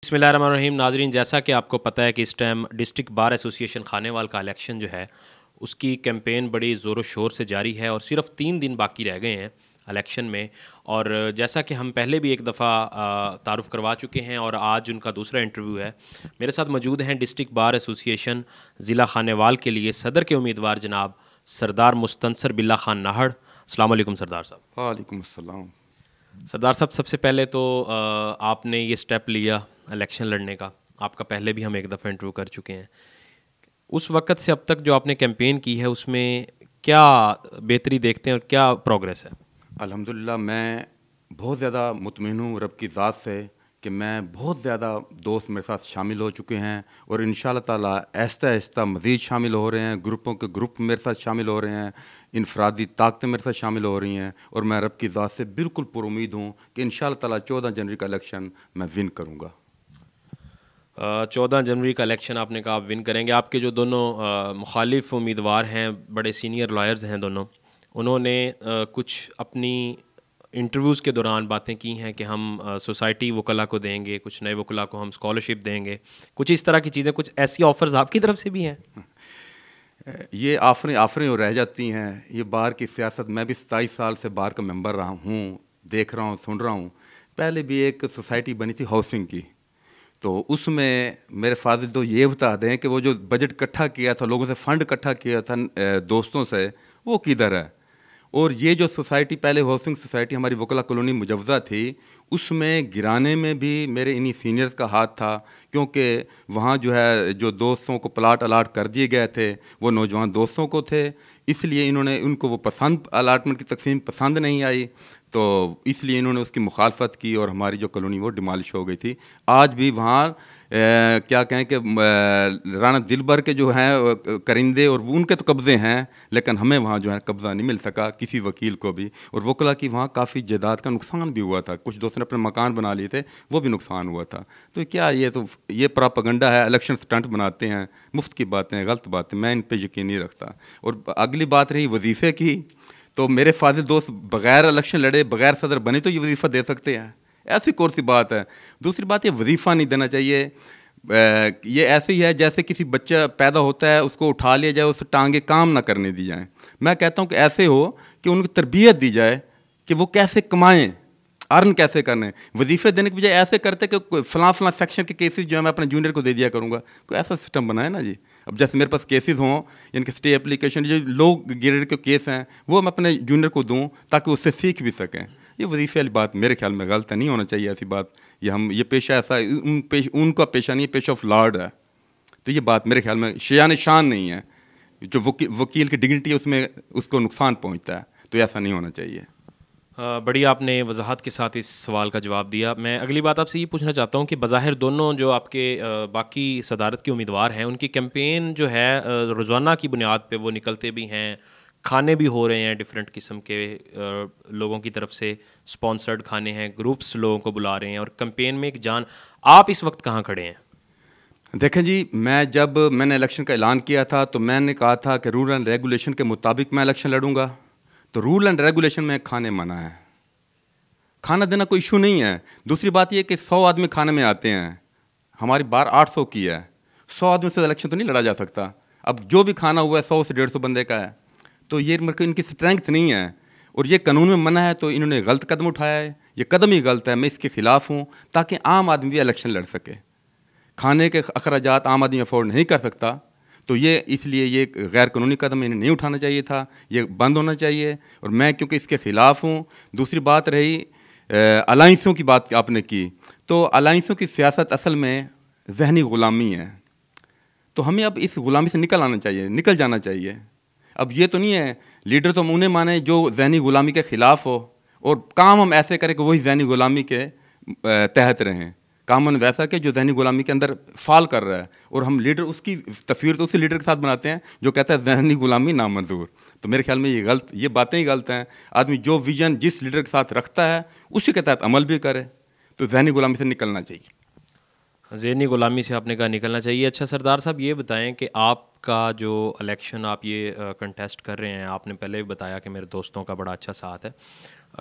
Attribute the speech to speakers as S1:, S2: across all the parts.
S1: बिस्मिल्लाहिर्रहमानिर्रहीम। नाज़रीन, जैसा कि आपको पता है कि इस time district bar association Khanewal का इलेक्शन जो है उसकी कैंपेन बड़ी ज़ोर शोर से जारी है और सिर्फ 3 दिन बाकी रह गए हैं इलेक्शन में। और जैसा कि हम पहले भी एक दफ़ा तारुफ़ करवा चुके हैं और आज उनका दूसरा इंटरव्यू है। मेरे साथ मौजूद हैं डिस्ट्रिक्ट बार एसोसिएशन ज़िला खानेवाल के लिए सदर के उम्मीदवार जनाब सरदार मुस्तनसर बिल्ला खान नाहड़। अस्सलाम वालेकुम सरदार साहब।
S2: वालेकुम अस्सलाम।
S1: सरदार साहब, सबसे पहले तो आपने ये स्टेप लिया इलेक्शन लड़ने का। आपका पहले भी हम एक दफ़ा इंटरव्यू कर चुके हैं। उस वक़्त से अब तक जो आपने कैंपेन की है उसमें क्या बेहतरी देखते हैं और क्या प्रोग्रेस है?
S2: अल्हम्दुलिल्लाह मैं बहुत ज़्यादा मुतमिन हूँ रब की ज़ात से कि मैं बहुत ज़्यादा दोस्त मेरे साथ शामिल हो चुके हैं और इंशाअल्लाह ताला आहिस्ता आहिस्ता मज़ीद शामिल हो रहे हैं। ग्रुपों के ग्रुप मेरे साथ शामिल हो रहे हैं, इनफरादी ताकतें मेरे साथ शामिल हो रही हैं और मैं रब की ज़ात से बिल्कुल पुरुमीद हूँ कि इंशाअल्लाह ताला 14 जनवरी का इलेक्शन मैं विन करूँगा।
S1: 14 जनवरी का इलेक्शन आपने कहा आप विन करेंगे। आपके जो दोनों मुखालिफ उम्मीदवार हैं, बड़े सीनियर लॉयर्स हैं दोनों, उन्होंने कुछ अपनी इंटरव्यूज़ के दौरान बातें की हैं कि हम सोसाइटी वकला को देंगे, कुछ नए वकला को हम स्कॉलरशिप देंगे, कुछ इस तरह की चीज़ें, कुछ ऐसी ऑफ़र्स आपकी तरफ से भी हैं?
S2: ये आफरें रह जाती हैं। ये बार की सियासत, मैं भी 27 साल से बार का मेंबर रहा हूँ, देख रहा हूँ, सुन रहा हूँ। पहले भी एक सोसाइटी बनी थी हाउसिंग की, तो उसमें मेरे फादर तो ये बता दें कि वो जो बजट इकट्ठा किया था, लोगों से फ़ंड इकट्ठा किया था दोस्तों से, वो किधर है। और ये जो सोसाइटी पहले हाउसिंग सोसाइटी हमारी वकला कॉलोनी मुजवज़ा थी, उसमें गिराने में भी मेरे इन्हीं सीनियर्स का हाथ था, क्योंकि वहाँ जो है जो दोस्तों को प्लाट अलाट कर दिए गए थे वो नौजवान दोस्तों को थे, इसलिए इन्होंने उनको वो पसंद अलाटमेंट की तकसीम पसंद नहीं आई, तो इसलिए इन्होंने उसकी मुखालफत की और हमारी जो कॉलोनी वो डिमॉलिश हो गई थी। आज भी वहाँ क्या कहें कि राणा दिलबर के जो हैं करिंदे और उनके तो कब्ज़े हैं, लेकिन हमें वहाँ जो है कब्ज़ा नहीं मिल सका किसी वकील को भी। और वकला की वहाँ काफ़ी जायदाद का नुकसान भी हुआ था, कुछ दोस्तों ने अपने मकान बना लिए थे, वो भी नुकसान हुआ था। तो क्या ये प्रोपेगेंडा है, इलेक्शन स्टंट बनाते हैं, मुफ्त की बातें, गलत बातें, मैं इन पर यकीन नहीं रखता। और अगली बात रही वजीफ़े की, तो मेरे फाजिल दोस्त बग़ैर इलेक्शन लड़े, बग़ैर सदर बने तो ये वजीफ़ा दे सकते हैं, ऐसी कौन सी बात है। दूसरी बात, ये वजीफ़ा नहीं देना चाहिए। ये ऐसे ही है जैसे किसी बच्चा पैदा होता है, उसको उठा लिया जाए, उस टांगे काम ना करने दी जाएँ। मैं कहता हूँ कि ऐसे हो कि उनको तरबियत दी जाए कि वो कैसे कमाएँ, अर्न कैसे करने। वजीफ़े देने की बजाय ऐसे करते कि फ़लाँ फ़लाँ सेक्शन के केसेस जो है मैं अपने जूनियर को दे दिया करूँगा। कोई ऐसा सिस्टम बनाए ना जी। अब जैसे मेरे पास केसेस हों, इनके स्टे एप्लीकेशन, जो लो ग्रेड के केस हैं, वो मैं अपने जूनियर को दूँ ताकि उससे सीख भी सकें। ये वजीफ़े वाली बात मेरे ख्याल में गलत है, नहीं होना चाहिए ऐसी बात। ये पेशा ऐसा उनका पेशा नहीं है, पेशा ऑफ लॉर्ड है। तो ये बात मेरे ख्याल में शान शान नहीं है। जो वकील की डिग्निटी है उसमें उसको नुकसान पहुँचता है, तो ऐसा नहीं होना चाहिए।
S1: बड़ी आपने वजाहत के साथ इस सवाल का जवाब दिया। मैं अगली बात आपसे ये पूछना चाहता हूँ कि बज़ाहिर दोनों जो आपके बाकी सदारत के उम्मीदवार हैं, उनकी कैंपेन जो है रोज़ाना की बुनियाद पे वो निकलते भी हैं, खाने भी हो रहे हैं, डिफरेंट किस्म के लोगों की तरफ से स्पॉन्सर्ड खाने हैं, ग्रुप्स लोगों को बुला रहे हैं और कैंपेन में एक जान। आप इस वक्त कहाँ खड़े हैं?
S2: देखें जी, जब मैंने इलेक्शन का ऐलान किया था तो मैंने कहा था कि रूल एंड रेगुलेशन के मुताबिक मैं इलेक्शन लड़ूंगा। तो रूल एंड रेगुलेशन में खाने मना है, खाना देना कोई इशू नहीं है। दूसरी बात यह कि 100 आदमी खाने में आते हैं, हमारी बार 800 की है, 100 आदमी से इलेक्शन तो नहीं लड़ा जा सकता। अब जो भी खाना हुआ है 100 से 150 बंदे का है, तो ये मतलब इनकी स्ट्रेंथ नहीं है और ये कानून में मना है, तो इन्होंने गलत कदम उठाया है। ये कदम ही गलत है, मैं इसके खिलाफ हूँ, ताकि आम आदमी भी इलेक्शन लड़ सके। खाने के अखराजात आम आदमी अफोर्ड नहीं कर सकता, तो ये इसलिए ये गैर कानूनी कदम इन्हें नहीं उठाना चाहिए था, ये बंद होना चाहिए और मैं क्योंकि इसके ख़िलाफ़ हूँ। दूसरी बात रही अलाइंसों की बात आपने की, तो अलाइंसों की सियासत असल में जहनी ग़ुलामी है, तो हमें अब इस ग़ुलामी से निकल जाना चाहिए। अब ये तो नहीं है लीडर तो हम उन्हें माने जो जहनी ग़ुलामी के ख़िलाफ़ हो और काम हम ऐसे करें कि वही जहनी ग़ुलामी के तहत रहें। काम हमने वैसा कि जो जहनी ग़ुलामी के अंदर फाल कर रहा है और हम लीडर उसकी तस्वीर तो उसी लीडर के साथ बनाते हैं जो कहता है जहनी ग़ुलामी नामंजूर। तो मेरे ख्याल में ये बातें ही गलत हैं। आदमी जो विजन जिस लीडर के साथ रखता है उसी के तहत अमल भी करे, तो जहनी ग़ुलामी से निकलना चाहिए।
S1: ज़हनी ग़ुलामी से आपने कहा निकलना चाहिए। अच्छा सरदार साहब, ये बताएं कि आपका जो इलेक्शन आप ये कंटेस्ट कर रहे हैं, आपने पहले भी बताया कि मेरे दोस्तों का बड़ा अच्छा साथ है,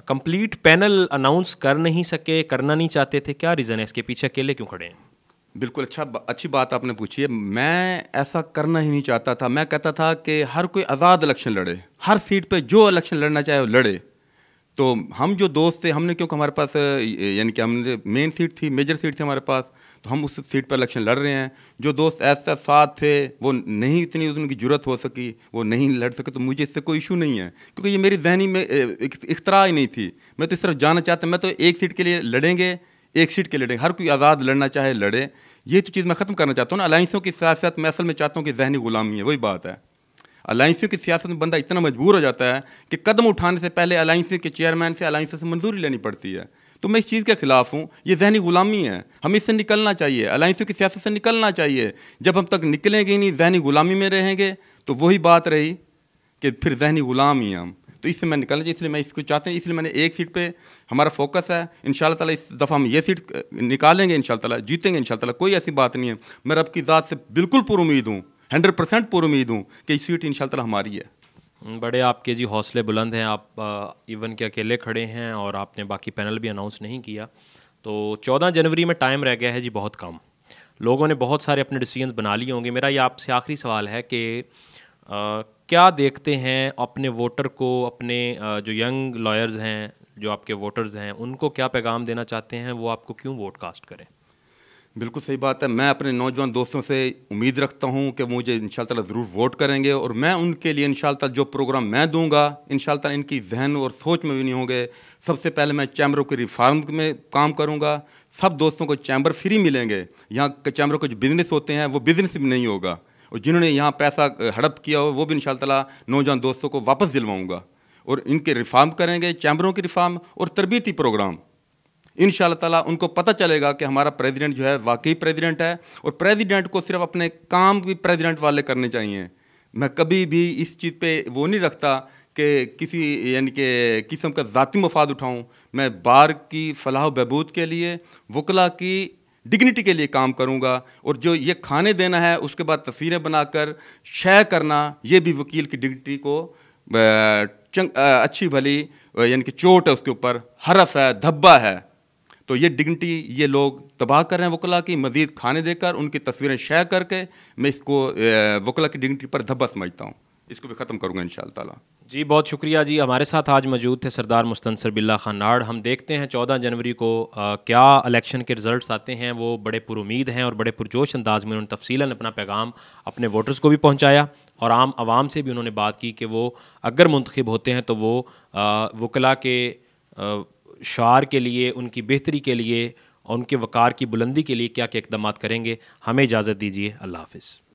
S1: कंप्लीट पैनल अनाउंस कर नहीं सके, करना नहीं चाहते थे, क्या रीज़न है इसके पीछे, अकेले क्यों खड़े हैं?
S2: बिल्कुल अच्छी बात आपने पूछी है। मैं ऐसा करना ही नहीं चाहता था। मैं कहता था कि हर कोई आज़ाद इलेक्शन लड़े, हर सीट पे जो इलेक्शन लड़ना चाहे वो लड़े। तो हम जो दोस्त थे, हमने, क्योंकि हमारे पास यानी कि हमने मेन सीट थी, मेजर सीट थी हमारे पास, तो हम उस सीट पर इलेक्शन लड़ रहे हैं। जो दोस्त ऐसा साथ थे वो नहीं, इतनी उनकी जरूरत हो सकी, वो नहीं लड़ सके, तो मुझे इससे कोई इशू नहीं है, क्योंकि ये मेरी जहनी में इख्तरा ही नहीं थी। मैं तो इस तरफ जाना चाहता, मैं तो एक सीट के लिए लड़ेंगे, एक सीट के लड़ेंगे, हर कोई आज़ाद लड़ना चाहे लड़े। ये तो चीज़ मैं ख़त्म करना चाहता हूँ ना। अलाइंसों की सियासत मैं असल में चाहता हूँ कि जहनी गुलामी है, वही बात है। अलाइंसों की सियासत में बंदा इतना मजबूर हो जाता है कि कदम उठाने से पहले अलाइंस के चेयरमैन से, अलाइंस से मंजूरी लेनी पड़ती है। तो मैं इस चीज़ के खिलाफ हूँ। ये जहनी गुलामी है, हमें इससे निकलना चाहिए, अलाइंसों की सियासत से निकलना चाहिए। जब हम तक निकलेंगे ही नहीं, जहनी गुलामी में रहेंगे, तो वही बात रही कि फिर जहनी गुलाम ही हम। तो इससे मैं निकलना चाहिए, इसलिए मैं इसको चाहते हैं, इसलिए मैंने एक सीट पे हमारा फोकस है। इंशाल्लाह ताला इस दफ़ा हम ये सीट निकालेंगे, इंशाल्लाह ताला जीतेंगे, इंशाल्लाह ताला। कोई ऐसी बात नहीं है। मैं रब की ज़ात से बिल्कुल पुरुमीद हूँ, 100% पुरुमीद हूँ कि इस सीट इंशाल्लाह ताला हमारी है।
S1: बड़े आपके जी हौसले बुलंद हैं। आप इवन के अकेले खड़े हैं और आपने बाकी पैनल भी अनाउंस नहीं किया। तो 14 जनवरी में टाइम रह गया है जी बहुत कम। लोगों ने बहुत सारे अपने डिसीजंस बना लिए होंगे। मेरा ये आपसे आखिरी सवाल है कि क्या देखते हैं अपने वोटर को, अपने जो यंग लॉयर्स हैं, जो आपके वोटर्स हैं, उनको क्या पैगाम देना चाहते हैं, वो आपको क्यों वोट कास्ट करें?
S2: बिल्कुल सही बात है। मैं अपने नौजवान दोस्तों से उम्मीद रखता हूं कि मुझे इंशाल्लाह ताला ज़रूर वोट करेंगे, और मैं उनके लिए इंशाल्लाह ताला जो प्रोग्राम मैं दूंगा, इंशाल्लाह ताला इनकी जहन और सोच में भी नहीं होंगे। सबसे पहले मैं चैम्बरों के रिफॉर्म में काम करूंगा। सब दोस्तों को चैम्बर फ्री मिलेंगे। यहाँ के चैम्बरों के जो बिज़नेस होते हैं वो बिज़नेस भी नहीं होगा, और जिन्होंने यहाँ पैसा हड़प किया हो वो भी इंशाल्लाह ताला नौजवान दोस्तों को वापस दिलवाऊँगा। और इनके रिफॉर्म करेंगे, चैम्बरों के रिफॉर्म और तरबीती प्रोग्राम। इंशाल्लाह ताला उनको पता चलेगा कि हमारा प्रेसिडेंट जो है वाकई प्रेसिडेंट है, और प्रेसिडेंट को सिर्फ अपने काम भी प्रेसिडेंट वाले करने चाहिए। मैं कभी भी इस चीज़ पे वो नहीं रखता कि किसी यानी कि किस्म का ज़ाती मफाद उठाऊं। मैं बार की फलाह बहबूद के लिए, वकला की डिग्निटी के लिए काम करूंगा। और जो ये खाने देना है, उसके बाद तस्वीरें बनाकर शेयर करना, ये भी वकील की डिग्निटी को अच्छी भली यानी कि चोट है उसके ऊपर, हरफ है, धब्बा है। तो ये डिग्निटी ये लोग तबाह कर रहे हैं वकला की। मज़ीद खाने देकर, उनकी तस्वीरें शेयर करके मैं इसको वकला की डिग्निटी पर धब्बा समझता हूँ। इसको भी ख़त्म करूँगा इंशाअल्लाह ताला।
S1: जी बहुत शुक्रिया जी। हमारे साथ आज मौजूद थे सरदार मुस्तनसर बिल्ला खान नाड़। हम देखते हैं 14 जनवरी को क्या इलेक्शन के रिज़ल्ट्स आते हैं। वो बड़े पुरुमीद हैं और बड़े पुरजोश अंदाज में उन्होंने तफसीलन अपना पैगाम अपने वोटर्स को भी पहुँचाया, और आम आवाम से भी उन्होंने बात की कि वो अगर मुंतखब होते हैं तो वो वकला के शार के लिए, उनकी बेहतरी के लिए और उनके वक़ार की बुलंदी के लिए क्या क्या इक़दामात करेंगे। हमें इजाज़त दीजिए। अल्लाह हाफ़िज़।